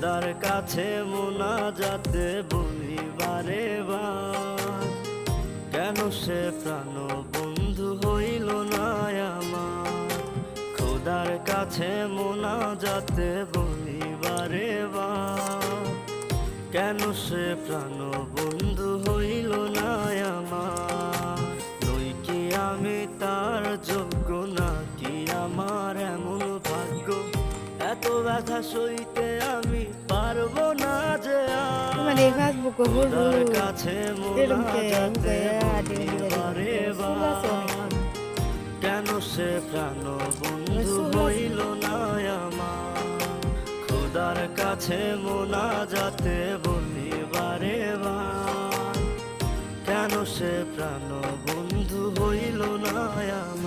খোদার কাছে মোনাজাতে বলি বারে বার, কেন সে প্রাণ বন্ধু হইল না আমার। খোদার কাছে মোনাজাতে বলি বারে বার, কেন সে প্রাণ বন্ধু হইল না আমার। নই কি আমি তার যোগ্য, নাকি আমার এমন ভাগ্য, এত ব্যথা সইতে আমি পারবো না যে আর। খোদার কাছে মোনাজাতে বলি বারে বার, কেন সে প্রাণ বন্ধু হইল না আমার। খোদার কাছে মোনাজাতে বলি বারে বার, কেন সে প্রাণ বন্ধু হইল না আমার।